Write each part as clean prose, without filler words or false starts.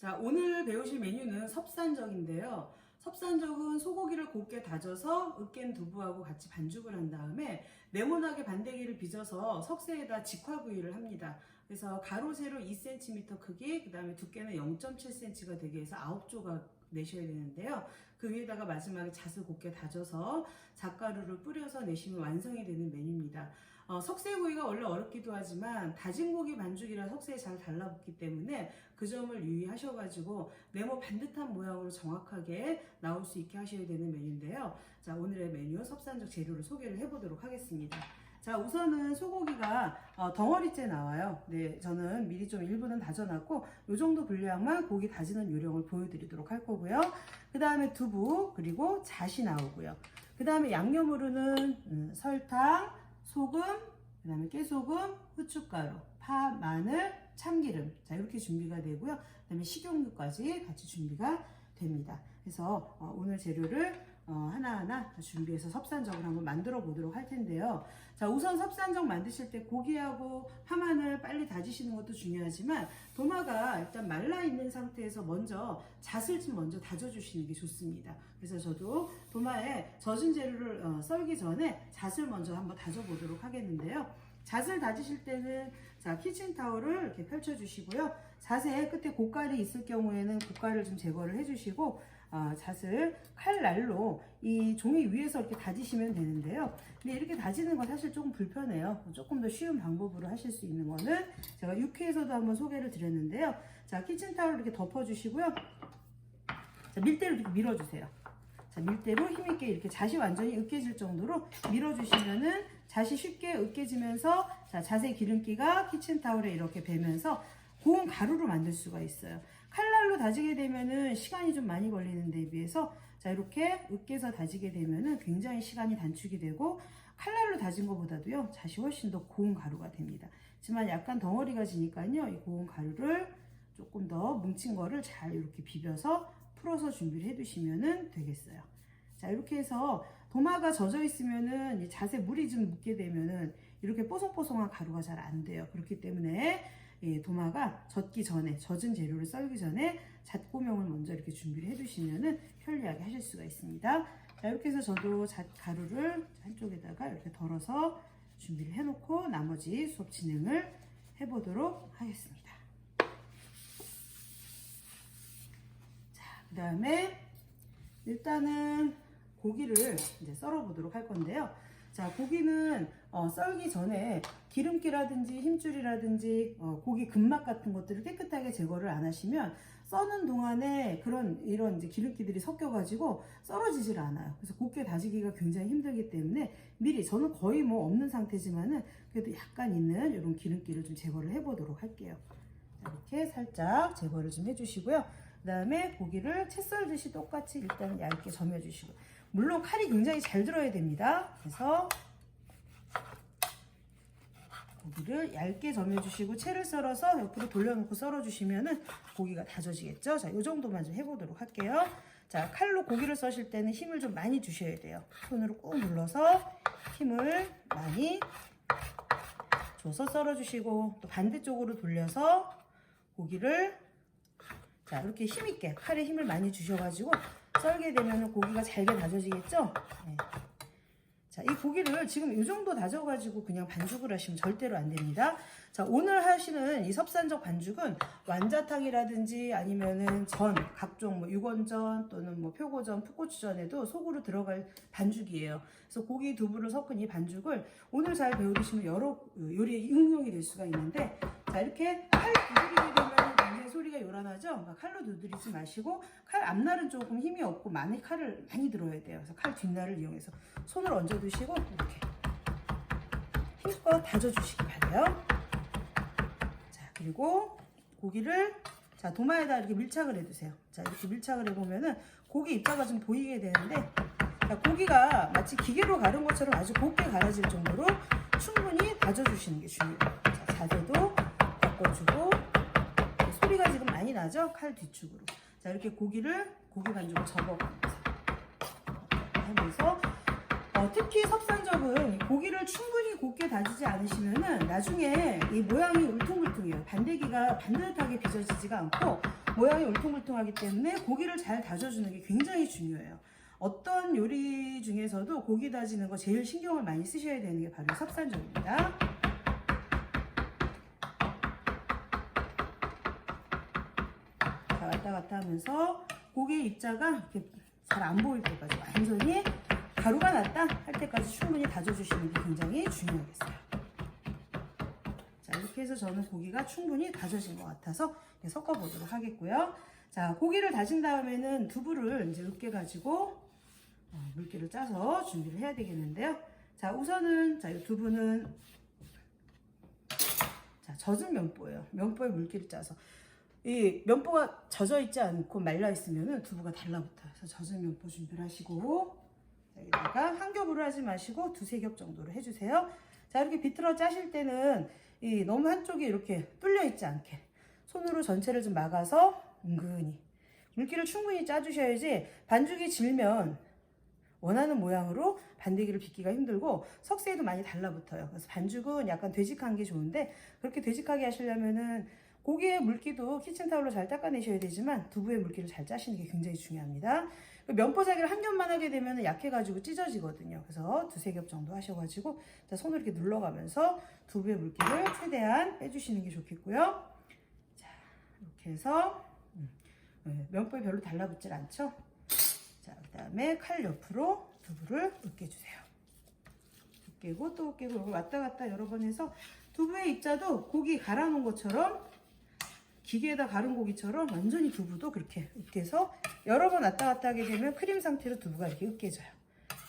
자, 오늘 배우실 메뉴는 섭산적인데요. 섭산적은 소고기를 곱게 다져서 으깬 두부하고 같이 반죽을 한 다음에 네모나게 반대기를 빚어서 석쇠에다 직화구이를 합니다. 그래서 가로 세로 2cm 크기, 그 다음에 두께는 0.7cm가 되게 해서 9조각 내셔야 되는데요. 그 위에다가 마지막에 잣을 곱게 다져서 잣가루를 뿌려서 내시면 완성이 되는 메뉴입니다. 석쇠구이가 원래 어렵기도 하지만 다진 고기 반죽이라 석쇠에 잘 달라붙기 때문에 그 점을 유의하셔가지고 네모 반듯한 모양으로 정확하게 나올 수 있게 하셔야 되는 메뉴인데요. 자, 오늘의 메뉴 섭산적 재료를 소개를 해보도록 하겠습니다. 자, 우선은 소고기가 덩어리째 나와요. 네, 저는 미리 좀 일부는 다져놨고 이 정도 분량만 고기 다지는 요령을 보여드리도록 할 거고요. 그 다음에 두부 그리고 잣이 나오고요. 그 다음에 양념으로는 설탕, 소금, 그 다음에 깨소금, 후춧가루, 파, 마늘, 참기름. 자, 이렇게 준비가 되고요. 그 다음에 식용유까지 같이 준비가 됩니다. 그래서 오늘 재료를 하나하나 준비해서 섭산적을 한번 만들어 보도록 할 텐데요. 자, 우선 섭산적 만드실 때 고기하고 파마늘 빨리 다지시는 것도 중요하지만 도마가 일단 말라 있는 상태에서 먼저 잣을 좀 먼저 다져 주시는 게 좋습니다. 그래서 저도 도마에 젖은 재료를 썰기 전에 잣을 먼저 한번 다져 보도록 하겠는데요. 잣을 다지실 때는 자, 키친타올을 이렇게 펼쳐 주시고요. 잣에 끝에 고깔이 있을 경우에는 고깔을 좀 제거를 해 주시고 잣을 칼날로 이 종이 위에서 이렇게 다지시면 되는데요. 근데 이렇게 다지는 건 사실 조금 불편해요. 조금 더 쉬운 방법으로 하실 수 있는 거는 제가 6회에서도 한번 소개를 드렸는데요. 자, 키친타올을 이렇게 덮어주시고요. 자, 밀대로 이렇게 밀어주세요. 자, 밀대로 힘있게 이렇게 잣이 완전히 으깨질 정도로 밀어주시면은 잣이 쉽게 으깨지면서 자, 잣의 기름기가 키친타올에 이렇게 배면서 고운 가루로 만들 수가 있어요. 칼날로 다지게 되면은 시간이 좀 많이 걸리는 데 비해서 자, 이렇게 으깨서 다지게 되면은 굉장히 시간이 단축이 되고 칼날로 다진 것보다도요, 잣이 훨씬 더 고운 가루가 됩니다. 하지만 약간 덩어리가 지니까요, 이 고운 가루를 조금 더 뭉친 거를 잘 이렇게 비벼서 풀어서 준비를 해 두시면 되겠어요. 자, 이렇게 해서 도마가 젖어 있으면은 이 잣에 물이 좀 묻게 되면은 이렇게 뽀송뽀송한 가루가 잘 안 돼요. 그렇기 때문에 도마가 젖기 전에, 젖은 재료를 썰기 전에 잣고명을 먼저 이렇게 준비를 해 두시면은 편리하게 하실 수가 있습니다. 자, 이렇게 해서 저도 잣 가루를 한쪽에다가 이렇게 덜어서 준비를 해 놓고 나머지 수업 진행을 해 보도록 하겠습니다. 그 다음에 일단은 고기를 이제 썰어 보도록 할 건데요. 자, 고기는 썰기 전에 기름기라든지 힘줄이라든지 고기 근막 같은 것들을 깨끗하게 제거를 안 하시면 써는 동안에 이런 이제 기름기들이 섞여가지고 썰어지질 않아요. 그래서 곱게 다지기가 굉장히 힘들기 때문에 미리, 저는 거의 뭐 없는 상태지만은 그래도 약간 있는 이런 기름기를 좀 제거를 해보도록 할게요. 자, 이렇게 살짝 제거를 좀 해주시고요. 그 다음에 고기를 채 썰듯이 똑같이 일단 얇게 점여주시고, 물론 칼이 굉장히 잘 들어야 됩니다. 그래서 고기를 얇게 점여주시고 채를 썰어서 옆으로 돌려놓고 썰어주시면은 고기가 다져지겠죠. 자, 이 정도만 좀 해보도록 할게요. 자, 칼로 고기를 써실 때는 힘을 좀 많이 주셔야 돼요. 손으로 꾹 눌러서 힘을 많이 줘서 썰어주시고, 또 반대쪽으로 돌려서 고기를 자, 이렇게 힘있게 칼에 힘을 많이 주셔가지고 썰게 되면 고기가 잘게 다져지겠죠? 네. 자, 이 고기를 지금 이 정도 다져가지고 그냥 반죽을 하시면 절대로 안 됩니다. 자, 오늘 하시는 이 섭산적 반죽은 완자탕이라든지 아니면은 전, 각종 뭐 육원전 또는 뭐 표고전, 풋고추전에도 속으로 들어갈 반죽이에요. 그래서 고기, 두부를 섞은 이 반죽을 오늘 잘 배우시면 여러 요리에 응용이 될 수가 있는데, 자, 이렇게 칼 두드리게 되면 굉장히 소리가 요란하죠? 그러니까 칼로 두드리지 마시고 칼 앞날은 조금 힘이 없고 칼을 많이 들어야 돼요. 그래서 칼 뒷날을 이용해서 손을 얹어 두시고 이렇게 힘껏 다져 주시기 바래요. 자, 그리고 고기를 자, 도마에다 이렇게 밀착을 해 두세요. 자, 이렇게 밀착을 해 보면은 고기 입자가 좀 보이게 되는데, 자, 고기가 마치 기계로 가른 것처럼 아주 곱게 갈아질 정도로 충분히 다져 주시는 게 중요해요. 자, 자세도 바꿔주고, 소리가 지금 많이 나죠? 칼 뒤축으로. 자, 이렇게 고기 반죽을 접어가면서 하면서 특히 섭산적은 고기를 충분히 곱게 다지지 않으시면은 나중에 이 모양이 울퉁불퉁해요. 반대기가 반듯하게 빚어지지가 않고 모양이 울퉁불퉁하기 때문에 고기를 잘 다져주는 게 굉장히 중요해요. 어떤 요리 중에서도 고기 다지는 거 제일 신경을 많이 쓰셔야 되는 게 바로 섭산적입니다. 자, 왔다 갔다 하면서 고기의 입자가 이렇게 잘 안 보일 때까지 완전히 가루가 났다 할 때까지 충분히 다져주시는 게 굉장히 중요하겠어요. 자, 이렇게 해서 저는 고기가 충분히 다져진 것 같아서 섞어보도록 하겠고요. 자, 고기를 다진 다음에는 두부를 이제 으깨가지고 물기를 짜서 준비를 해야 되겠는데요. 자, 우선은 이 두부는 젖은 면보예요. 면보에 물기를 짜서 이 면보가 젖어 있지 않고 말라 있으면 두부가 달라붙어요. 그래서 젖은 면보 준비를 하시고 여기다가 한 겹으로 하지 마시고 두세 겹 정도로 해주세요. 자, 이렇게 비틀어 짜실 때는 너무 한쪽이 이렇게 뚫려 있지 않게 손으로 전체를 좀 막아서 은근히 물기를 충분히 짜주셔야지 반죽이 질면 원하는 모양으로 반대기를 빚기가 힘들고 석쇠에도 많이 달라붙어요. 그래서 반죽은 약간 되직한 게 좋은데 그렇게 되직하게 하시려면은 고기의 물기도 키친타올로 잘 닦아내셔야 되지만 두부의 물기를 잘 짜시는 게 굉장히 중요합니다. 면포자기를 한 겹만 하게 되면 약해가지고 찢어지거든요. 그래서 두세 겹 정도 하셔가지고 손으로 이렇게 눌러가면서 두부의 물기를 최대한 빼주시는 게 좋겠고요. 자, 이렇게 해서 면포에 별로 달라붙질 않죠. 자, 그 다음에 칼 옆으로 두부를 으깨주세요. 으깨고 또 으깨고 이걸 왔다 갔다 여러 번 해서 두부의 입자도 고기 갈아 놓은 것처럼 기계에다 갈은 고기처럼 완전히 두부도 그렇게 으깨서 여러 번 왔다 갔다 하게 되면 크림 상태로 두부가 이렇게 으깨져요.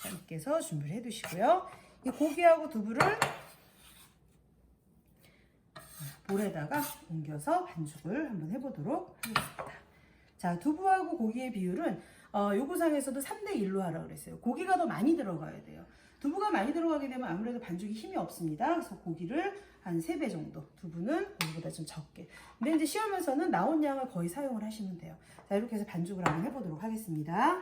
자, 으깨서 준비를 해 두시고요. 이 고기하고 두부를 볼에다가 옮겨서 반죽을 한번 해보도록 하겠습니다. 자, 두부하고 고기의 비율은 요구상에서도 3대1로 하라고 그랬어요. 고기가 더 많이 들어가야 돼요. 두부가 많이 들어가게 되면 아무래도 반죽이 힘이 없습니다. 그래서 고기를 한 3배 정도, 두부는 고기보다 좀 적게. 근데 이제 시험에서는 나온 양을 거의 사용을 하시면 돼요. 자, 이렇게 해서 반죽을 한번 해보도록 하겠습니다.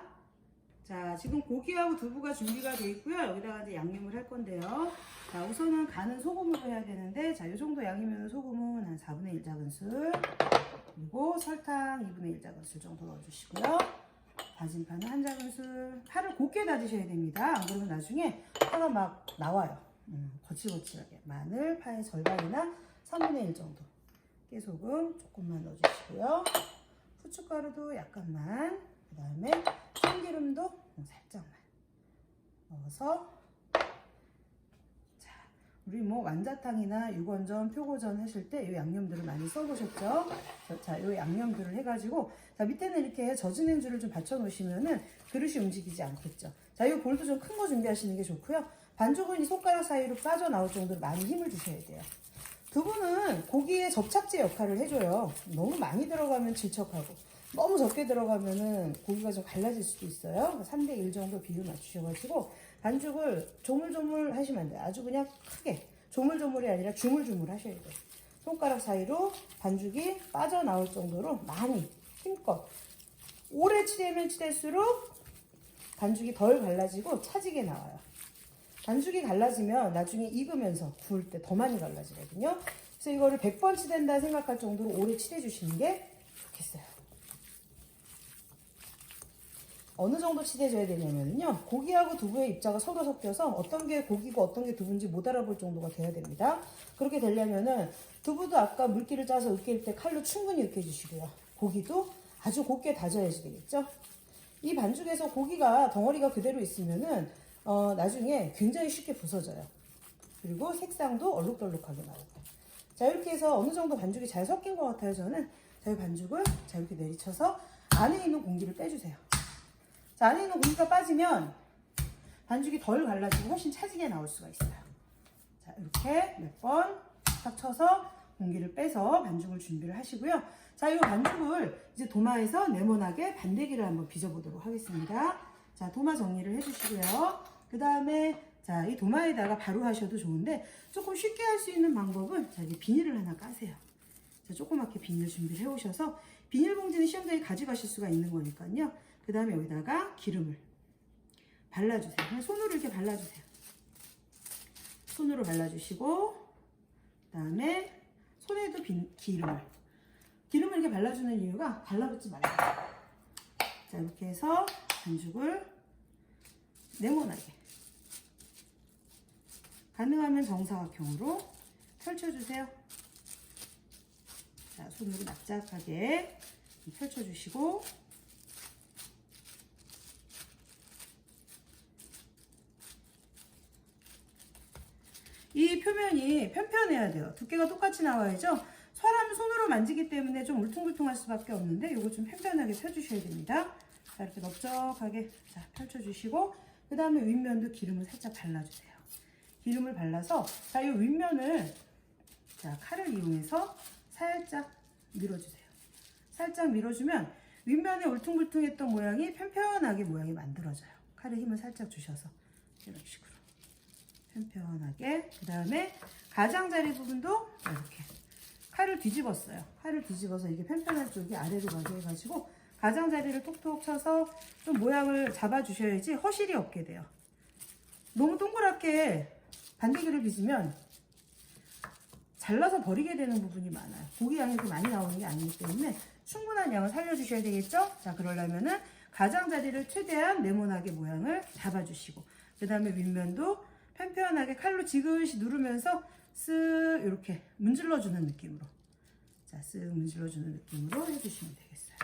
자, 지금 고기하고 두부가 준비가 되어 있고요. 여기다가 이제 양념을 할 건데요. 자, 우선은 간은 소금으로 해야 되는데, 자, 이 정도 양이면 소금은 한 4분의 1 작은술, 그리고 설탕 2분의 1 작은술 정도 넣어주시고요. 다진 파는 한 작은술. 파를 곱게 다지셔야 됩니다. 안 그러면 나중에 파가 막 나와요. 거칠거칠하게. 마늘 파의 절반이나 3분의 1 정도. 깨소금 조금만 넣어주시고요. 후춧가루도 약간만. 그 다음에 참기름도 살짝만 넣어서. 자, 우리 뭐 완자탕이나 육원전, 표고전 하실 때 이 양념들을 많이 써보셨죠? 자, 이 양념들을 해가지고, 자, 밑에는 이렇게 젖은 행주를 좀 받쳐 놓으시면은 그릇이 움직이지 않겠죠. 자, 이 볼도 좀 큰 거 준비하시는 게 좋고요. 반죽은 이 손가락 사이로 빠져나올 정도로 많이 힘을 주셔야 돼요. 두부는 고기의 접착제 역할을 해줘요. 너무 많이 들어가면 질척하고, 너무 적게 들어가면은 고기가 좀 갈라질 수도 있어요. 3대1 정도 비율 맞추셔가지고 반죽을 조물조물 하시면 안 돼요. 아주 그냥 크게. 조물조물이 아니라 주물주물 하셔야 돼요. 손가락 사이로 반죽이 빠져나올 정도로 많이 힘껏. 오래 치대면 치댈수록 반죽이 덜 갈라지고 차지게 나와요. 반죽이 갈라지면 나중에 익으면서 구울 때 더 많이 갈라지거든요. 그래서 이거를 100번 치댄다 생각할 정도로 오래 치대주시는 게 좋겠어요. 어느 정도 치대줘야 되냐면요. 고기하고 두부의 입자가 서로 섞여서 어떤 게 고기고 어떤 게 두부인지 못 알아볼 정도가 돼야 됩니다. 그렇게 되려면은 두부도 아까 물기를 짜서 으깰 때 칼로 충분히 으깨주시고요. 고기도 아주 곱게 다져야지 되겠죠. 이 반죽에서 고기가 덩어리가 그대로 있으면은 나중에 굉장히 쉽게 부서져요. 그리고 색상도 얼룩덜룩하게 나오고. 자, 이렇게 해서 어느 정도 반죽이 잘 섞인 것 같아요. 저는 자, 이 반죽을 자, 이렇게 내리쳐서 안에 있는 공기를 빼주세요. 자, 안에 있는 공기가 빠지면 반죽이 덜 갈라지고 훨씬 차지게 나올 수가 있어요. 자, 이렇게 몇 번 탁 쳐서 공기를 빼서 반죽을 준비를 하시고요. 자, 이 반죽을 이제 도마에서 네모나게 반대기를 한번 빚어보도록 하겠습니다. 자, 도마 정리를 해주시고요. 그 다음에 자, 이 도마에다가 바로 하셔도 좋은데 조금 쉽게 할 수 있는 방법은 자, 이제 비닐을 하나 까세요. 자, 조그맣게 비닐 준비를 해오셔서 비닐봉지는 시험장에 가져가실 수가 있는 거니까요. 그 다음에 여기다가 기름을 발라주세요. 그냥 손으로 이렇게 발라주세요. 손으로 발라주시고, 그 다음에 손에도 기름을 이렇게 발라주는 이유가 달라붙지 말라요. 자, 이렇게 해서 반죽을 네모나게, 가능하면 정사각형으로 펼쳐주세요. 자, 손으로 납작하게 펼쳐주시고, 이 표면이 편편해야 돼요. 두께가 똑같이 나와야죠. 사람은 손으로 만지기 때문에 좀 울퉁불퉁할 수밖에 없는데 이거 좀 편편하게 펴주셔야 됩니다. 자, 이렇게 넓적하게 자, 펼쳐주시고, 그 다음에 윗면도 기름을 살짝 발라주세요. 기름을 발라서, 자, 이 윗면을, 자, 칼을 이용해서 살짝 밀어주세요. 살짝 밀어주면 윗면에 울퉁불퉁했던 모양이 편편하게 모양이 만들어져요. 칼에 힘을 살짝 주셔서 이런 식으로 편편하게. 그 다음에 가장자리 부분도 이렇게 칼을 뒤집었어요. 칼을 뒤집어서 이게 편편한 쪽이 아래로 가게 해가지고 가장자리를 톡톡 쳐서 좀 모양을 잡아주셔야지 허실이 없게 돼요. 너무 동그랗게 반대기를 빚으면 잘라서 버리게 되는 부분이 많아요. 고기 양이 그렇게 많이 나오는 게 아니기 때문에 충분한 양을 살려주셔야 되겠죠? 자, 그러려면은 가장자리를 최대한 네모나게 모양을 잡아주시고, 그 다음에 윗면도 편편하게 칼로 지그시 누르면서 쓱 이렇게 문질러주는 느낌으로, 자, 쓱 문질러주는 느낌으로 해주시면 되겠어요.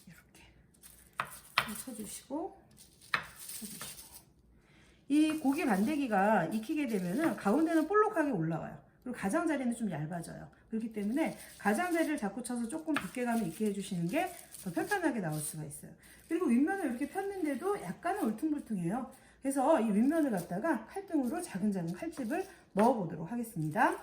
이렇게 쳐주시고, 이 고기 반대기가 익히게 되면은 가운데는 볼록하게 올라와요. 그리고 가장자리는 좀 얇아져요. 그렇기 때문에 가장자리를 자꾸 쳐서 조금 두께감을 있게 해주시는 게 더 편편하게 나올 수가 있어요. 그리고 윗면을 이렇게 폈는데도 약간은 울퉁불퉁해요. 그래서 이 윗면을 갖다가 칼등으로 작은 칼집을 넣어보도록 하겠습니다.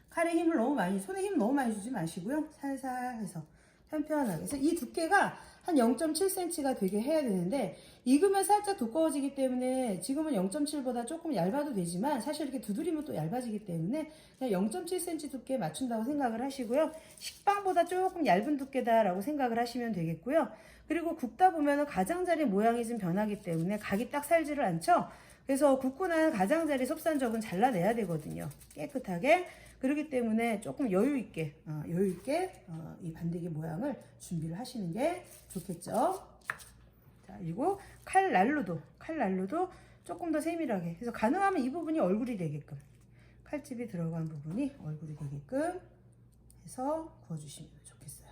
칼에 힘을 너무 많이, 손에 힘 너무 많이 주지 마시고요. 살살 해서 편편하게. 그래서 이 두께가 한 0.7cm가 되게 해야 되는데, 익으면 살짝 두꺼워지기 때문에 지금은 0.7보다 조금 얇아도 되지만 사실 이렇게 두드리면 또 얇아지기 때문에 그냥 0.7cm 두께에 맞춘다고 생각을 하시고요. 식빵보다 조금 얇은 두께다라고 생각을 하시면 되겠고요. 그리고 굽다 보면 가장자리 모양이 좀 변하기 때문에 각이 딱 살지를 않죠. 그래서 굽고 난 가장자리 속산적은 잘라내야 되거든요. 깨끗하게. 그렇기 때문에 조금 여유있게 이 반대기 모양을 준비를 하시는 게 좋겠죠. 자, 그리고 칼날로도 조금 더 세밀하게 해서 가능하면 이 부분이 얼굴이 되게끔, 칼집이 들어간 부분이 얼굴이 되게끔 해서 구워주시면 좋겠어요.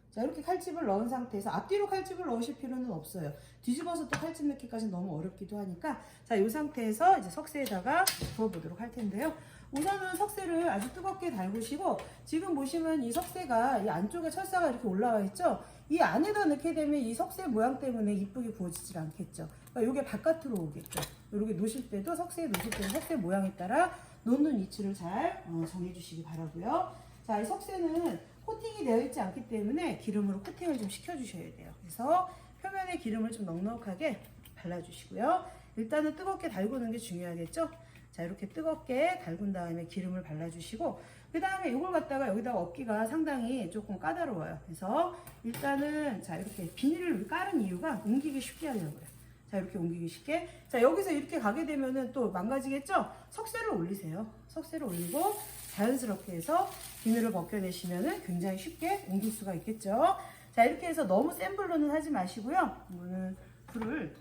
자, 이렇게 칼집을 넣은 상태에서 앞뒤로 칼집을 넣으실 필요는 없어요. 뒤집어서 또 칼집 넣기까지 너무 어렵기도 하니까, 자, 이 상태에서 이제 석쇠에다가 부어보도록 할 텐데요. 우선은 석쇠를 아주 뜨겁게 달구시고, 지금 보시면 이 석쇠가 이 안쪽에 철사가 이렇게 올라와 있죠. 이 안에다 넣게 되면 이 석쇠 모양 때문에 이쁘게 구워지질 않겠죠. 그러니까 이게 바깥으로 오겠죠. 이렇게 놓으실 때도 석쇠에 놓으실 때는 석쇠 모양에 따라 놓는 위치를 잘 정해주시기 바라고요. 자, 이 석쇠는 코팅이 되어 있지 않기 때문에 기름으로 코팅을 좀 시켜주셔야 돼요. 그래서 표면에 기름을 좀 넉넉하게 발라주시고요. 일단은 뜨겁게 달구는 게 중요하겠죠. 자, 이렇게 뜨겁게 달군 다음에 기름을 발라주시고, 그 다음에 이걸 갖다가 여기다가 엎기가 상당히 조금 까다로워요. 그래서 일단은 자, 이렇게 비닐을 깔은 이유가 옮기기 쉽게 하려고요. 자, 이렇게 옮기기 쉽게. 자, 여기서 이렇게 가게 되면은 또 망가지겠죠? 석쇠를 올리세요. 석쇠를 올리고 자연스럽게 해서 비늘을 벗겨내시면은 굉장히 쉽게 옮길 수가 있겠죠. 자, 이렇게 해서 너무 센 불로는 하지 마시고요. 이거는 불을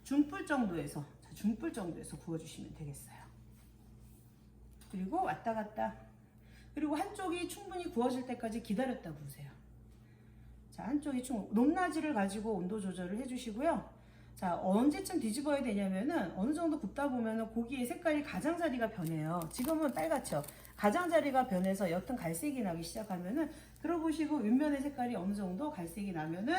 중불 정도에서 구워주시면 되겠어요. 그리고 왔다 갔다. 그리고 한쪽이 충분히 구워질 때까지 기다렸다 부으세요. 자, 한쪽이 높낮이를 가지고 온도 조절을 해주시고요. 자, 언제쯤 뒤집어야 되냐면은 어느 정도 굽다 보면은 고기의 색깔이 가장자리가 변해요. 지금은 빨갛죠. 가장자리가 변해서 옅은 갈색이 나기 시작하면은 들어보시고 윗면의 색깔이 어느 정도 갈색이 나면은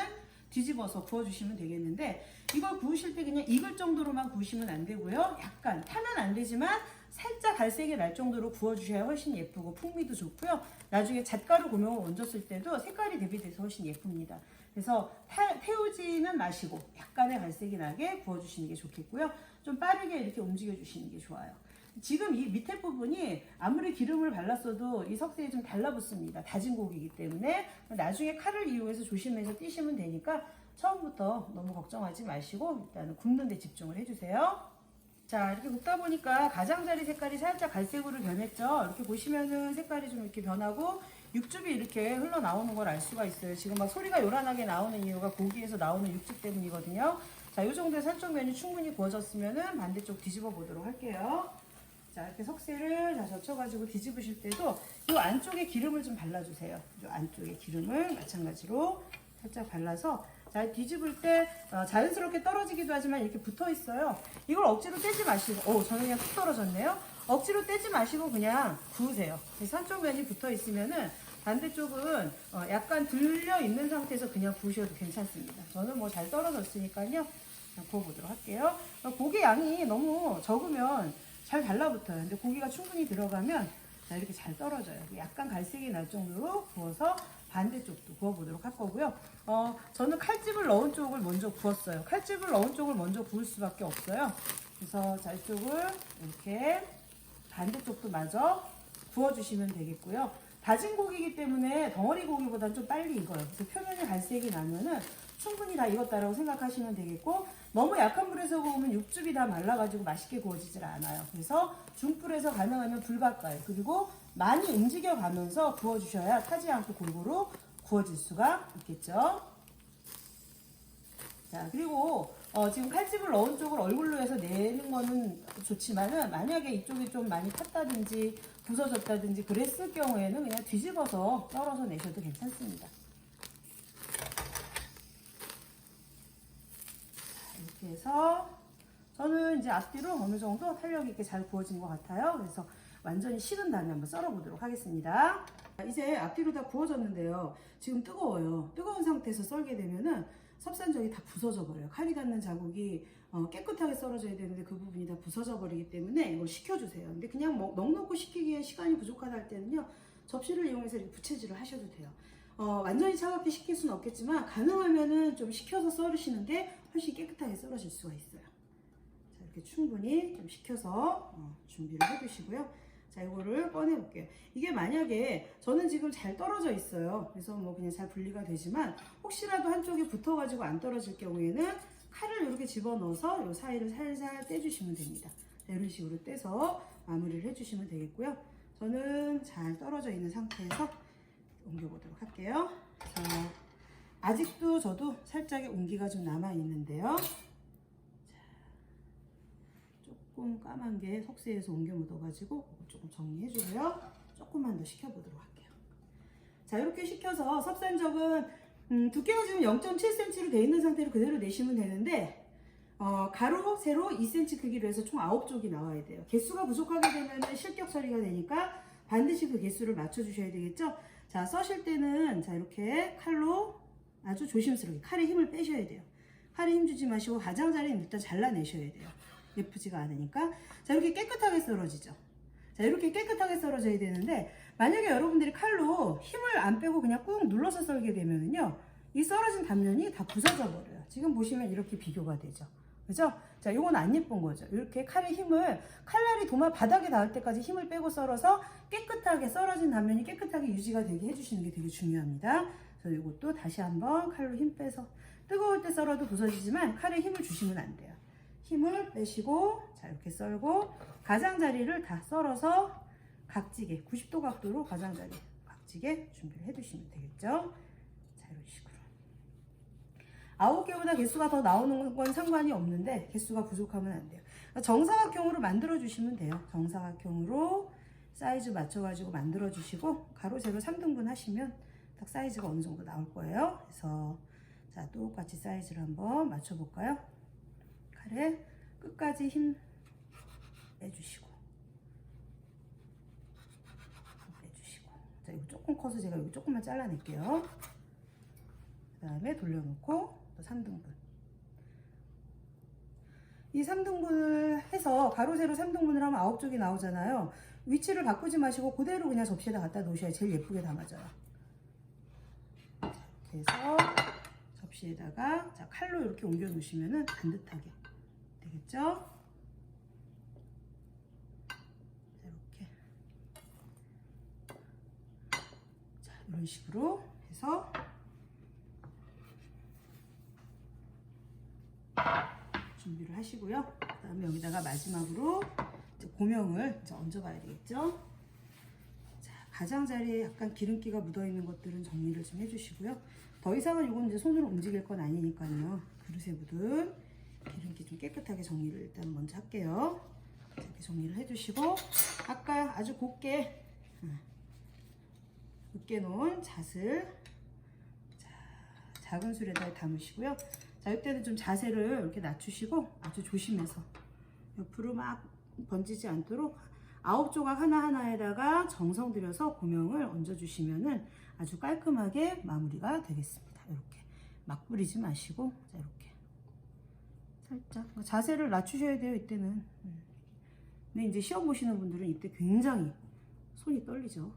뒤집어서 구워주시면 되겠는데, 이걸 구우실 때 그냥 익을 정도로만 구우시면 안 되고요. 약간 타면 안 되지만 살짝 갈색이 날 정도로 구워주셔야 훨씬 예쁘고 풍미도 좋고요. 나중에 잣가루 고명을 얹었을 때도 색깔이 대비돼서 훨씬 예쁩니다. 그래서 태우지는 마시고 약간의 갈색이 나게 구워주시는 게 좋겠고요. 좀 빠르게 이렇게 움직여 주시는 게 좋아요. 지금 이 밑에 부분이 아무리 기름을 발랐어도 이 석쇠에 좀 달라붙습니다. 다진 고기이기 때문에 나중에 칼을 이용해서 조심해서 띄시면 되니까 처음부터 너무 걱정하지 마시고 일단은 굽는 데 집중을 해주세요. 자, 이렇게 굽다 보니까 가장자리 색깔이 살짝 갈색으로 변했죠. 이렇게 보시면은 색깔이 좀 이렇게 변하고 육즙이 이렇게 흘러나오는 걸 알 수가 있어요. 지금 막 소리가 요란하게 나오는 이유가 고기에서 나오는 육즙 때문이거든요. 자, 이 정도에서 한쪽 면이 충분히 구워졌으면은 반대쪽 뒤집어 보도록 할게요. 자, 이렇게 석쇠를 다 젖혀가지고 뒤집으실 때도 이 안쪽에 기름을 좀 발라주세요. 이 안쪽에 기름을 마찬가지로 살짝 발라서 자, 뒤집을 때 자연스럽게 떨어지기도 하지만 이렇게 붙어 있어요. 이걸 억지로 떼지 마시고, 저는 그냥 툭 떨어졌네요. 억지로 떼지 마시고 그냥 구우세요. 그래서 한쪽 면이 붙어 있으면은 반대쪽은 약간 들려 있는 상태에서 그냥 구우셔도 괜찮습니다. 저는 뭐 잘 떨어졌으니까요. 구워보도록 할게요. 고기 양이 너무 적으면 잘 달라붙어요. 근데 고기가 충분히 들어가면 자, 이렇게 잘 떨어져요. 약간 갈색이 날 정도로 구워서 반대쪽도 구워보도록 할 거고요. 저는 칼집을 넣은 쪽을 먼저 구웠어요. 칼집을 넣은 쪽을 먼저 구울 수밖에 없어요. 그래서 자, 이쪽을 이렇게 반대쪽도 마저 구워주시면 되겠고요. 다진 고기이기 때문에 덩어리 고기보다는 좀 빨리 익어요. 그래서 표면에 갈색이 나면은 충분히 다 익었다라고 생각하시면 되겠고, 너무 약한 불에서 구우면 육즙이 다 말라가지고 맛있게 구워지질 않아요. 그래서 중불에서 가능하면 불 가까이, 그리고 많이 움직여가면서 구워주셔야 타지 않고 골고루 구워질 수가 있겠죠. 자, 그리고 지금 칼집을 넣은 쪽을 얼굴로 해서 내는 거는 좋지만은 만약에 이쪽이 좀 많이 탔다든지 부서졌다든지 그랬을 경우에는 그냥 뒤집어서 썰어서 내셔도 괜찮습니다. 이렇게 해서 저는 이제 앞뒤로 어느 정도 탄력 있게 잘 구워진 것 같아요. 그래서 완전히 식은 다음에 한번 썰어 보도록 하겠습니다. 이제 앞뒤로 다 구워졌는데요. 지금 뜨거워요. 뜨거운 상태에서 썰게 되면은 섭산적이 다 부서져 버려요. 칼이 닿는 자국이 깨끗하게 썰어져야 되는데 그 부분이 다 부서져 버리기 때문에 이걸 식혀주세요. 근데 그냥 뭐 넉넉히 식히기에 시간이 부족하다 할 때는요, 접시를 이용해서 이렇게 부채질을 하셔도 돼요. 완전히 차갑게 식힐 수는 없겠지만 가능하면은 좀 식혀서 썰으시는 게 훨씬 깨끗하게 썰어질 수가 있어요. 자, 이렇게 충분히 좀 식혀서 준비를 해두시고요. 자, 이거를 꺼내 볼게요. 이게 만약에 저는 지금 잘 떨어져 있어요. 그래서 뭐 그냥 잘 분리가 되지만 혹시라도 한쪽이 붙어가지고 안 떨어질 경우에는 칼을 이렇게 집어넣어서 이 사이를 살살 떼주시면 됩니다. 자, 이런 식으로 떼서 마무리를 해주시면 되겠고요. 저는 잘 떨어져 있는 상태에서 옮겨보도록 할게요. 자, 아직도 저도 살짝의 온기가 좀 남아 있는데요. 조금 까만 게 석쇠에서 옮겨 묻어가지고 조금 정리해주고요. 조금만 더 식혀보도록 할게요. 자, 이렇게 식혀서 섭산적은 두께가 지금 0.7cm로 되어 있는 상태로 그대로 내시면 되는데 가로, 세로 2cm 크기로 해서 총 9쪽이 나와야 돼요. 개수가 부족하게 되면 실격 처리가 되니까 반드시 그 개수를 맞춰주셔야 되겠죠. 자, 써실 때는 자, 이렇게 칼로 아주 조심스럽게 칼에 힘을 빼셔야 돼요. 칼에 힘 주지 마시고 가장자리는 일단 잘라내셔야 돼요. 예쁘지가 않으니까. 자, 이렇게 깨끗하게 썰어지죠. 자, 이렇게 깨끗하게 썰어져야 되는데 만약에 여러분들이 칼로 힘을 안 빼고 그냥 꾹 눌러서 썰게 되면은요, 이 썰어진 단면이 다 부서져 버려요. 지금 보시면 이렇게 비교가 되죠. 그죠? 자, 요건 안 예쁜 거죠. 이렇게 칼의 힘을, 칼날이 도마 바닥에 닿을 때까지 힘을 빼고 썰어서 깨끗하게 썰어진 단면이 깨끗하게 유지가 되게 해주시는 게 되게 중요합니다. 그래서 이것도 다시 한번 칼로 힘 빼서, 뜨거울 때 썰어도 부서지지만 칼에 힘을 주시면 안 돼요. 힘을 빼시고, 자, 이렇게 썰고 가장자리를 다 썰어서 각지게 90도 각도로 가장자리 각지게 준비를 해 두시면 되겠죠. 자, 이런 식으로 9개보다 개수가 더 나오는 건 상관이 없는데 개수가 부족하면 안 돼요. 정사각형으로 만들어 주시면 돼요. 정사각형으로 사이즈 맞춰 가지고 만들어 주시고 가로 세로 3등분 하시면 딱 사이즈가 어느 정도 나올 거예요. 그래서 자, 똑같이 사이즈를 한번 맞춰 볼까요? 칼에 끝까지 힘 빼주시고 자, 이거 조금 커서 제가 이거 조금만 잘라낼게요. 그 다음에 돌려놓고 또 3등분. 이 3등분을 해서 가로 세로 3등분을 하면 9쪽이 나오잖아요. 위치를 바꾸지 마시고 그대로 그냥 접시에다 갖다 놓으셔야 제일 예쁘게 담아져요. 자, 이렇게 해서 접시에다가 자, 칼로 이렇게 옮겨 놓으시면은 반듯하게 되겠죠? 이런 식으로 해서 준비를 하시고요. 그 다음에 여기다가 마지막으로 이제 고명을 이제 얹어봐야 되겠죠. 자, 가장자리에 약간 기름기가 묻어있는 것들은 정리를 좀 해주시고요. 더 이상은 이건 이제 손으로 움직일 건 아니니까요. 그릇에 묻은 기름기 좀 깨끗하게 정리를 일단 먼저 할게요. 이렇게 정리를 해주시고, 아까 아주 곱게 으깨놓은 잣을 작은 술에다 담으시고요. 자, 이때는 좀 자세를 이렇게 낮추시고 아주 조심해서 옆으로 막 번지지 않도록 9조각 하나하나에다가 정성 들여서 고명을 얹어주시면은 아주 깔끔하게 마무리가 되겠습니다. 이렇게 막 뿌리지 마시고, 자, 이렇게 살짝 자세를 낮추셔야 돼요. 이때는. 근데 이제 시험 보시는 분들은 이때 굉장히 손이 떨리죠.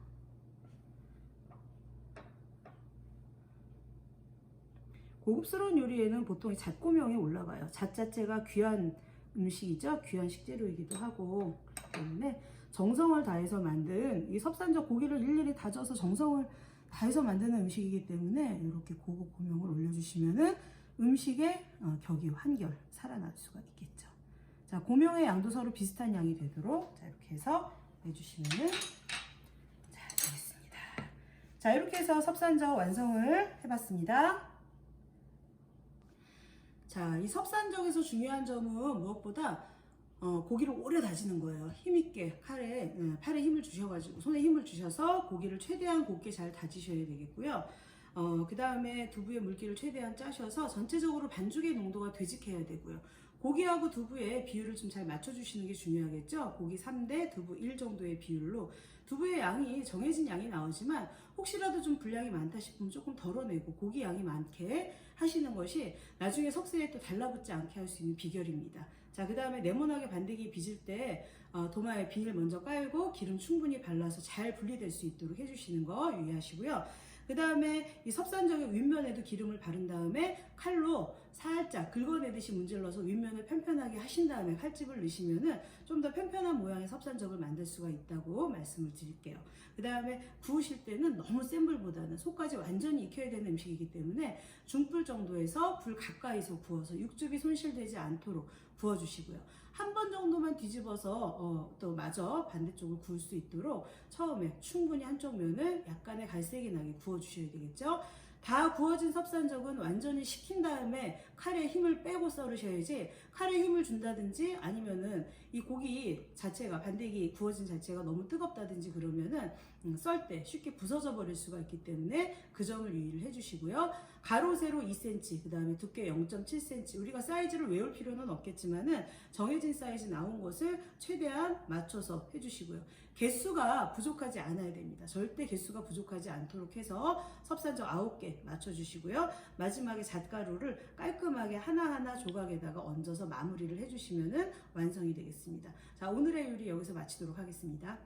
고급스러운 요리에는 보통 잣고명이 올라가요. 잣 자체가 귀한 음식이죠. 귀한 식재료이기도 하고, 그렇기 때문에 정성을 다해서 만든 이 섭산적 고기를 일일이 다져서 정성을 다해서 만드는 음식이기 때문에 이렇게 고급 고명을 올려주시면은 음식의 격이 한결 살아날 수가 있겠죠. 자, 고명의 양도 서로 비슷한 양이 되도록 자, 이렇게 해서 내주시면은 자, 되겠습니다. 자, 이렇게 해서 섭산적 완성을 해봤습니다. 자, 이 섭산적에서 중요한 점은 무엇보다 고기를 오래 다지는 거예요. 힘있게 팔에 힘을 주셔가지고, 손에 힘을 주셔서 고기를 최대한 곱게 잘 다지셔야 되겠고요. 그 다음에 두부의 물기를 최대한 짜셔서 전체적으로 반죽의 농도가 되직해야 되고요. 고기하고 두부의 비율을 좀 잘 맞춰주시는 게 중요하겠죠. 고기 3대 두부 1 정도의 비율로 두부의 양이 정해진 양이 나오지만 혹시라도 좀 분량이 많다 싶으면 조금 덜어내고 고기 양이 많게 하시는 것이 나중에 석쇠에 또 달라붙지 않게 할 수 있는 비결입니다. 자, 그 다음에 네모나게 반대기 빚을 때 도마에 비닐 먼저 깔고 기름 충분히 발라서 잘 분리될 수 있도록 해주시는 거 유의하시고요. 그 다음에 이 섭산적의 윗면에도 기름을 바른 다음에 칼로 살짝 긁어내듯이 문질러서 윗면을 편편하게 하신 다음에 칼집을 넣으시면은 좀 더 편편한 모양의 섭산적을 만들 수가 있다고 말씀을 드릴게요. 그 다음에 구우실 때는 너무 센 불보다는 속까지 완전히 익혀야 되는 음식이기 때문에 중불 정도에서 불 가까이서 구워서 육즙이 손실되지 않도록 구워주시고요. 한 번 정도만 뒤집어서 또 마저 반대쪽을 구울 수 있도록 처음에 충분히 한쪽 면을 약간의 갈색이 나게 구워주셔야 되겠죠. 다 구워진 섭산적은 완전히 식힌 다음에 칼에 힘을 빼고 썰으셔야지, 칼에 힘을 준다든지 아니면은 이 고기 자체가, 반대기 구워진 자체가 너무 뜨겁다든지 그러면은 썰 때 쉽게 부서져 버릴 수가 있기 때문에 그 점을 유의를 해주시고요. 가로 세로 2cm, 그 다음에 두께 0.7cm, 우리가 사이즈를 외울 필요는 없겠지만은 정해진 사이즈 나온 것을 최대한 맞춰서 해주시고요. 개수가 부족하지 않아야 됩니다. 절대 개수가 부족하지 않도록 해서 섭산적 9개 맞춰주시고요. 마지막에 잣가루를 깔끔하게 하나하나 조각에다가 얹어서 마무리를 해주시면은 완성이 되겠습니다. 자, 오늘의 요리 여기서 마치도록 하겠습니다.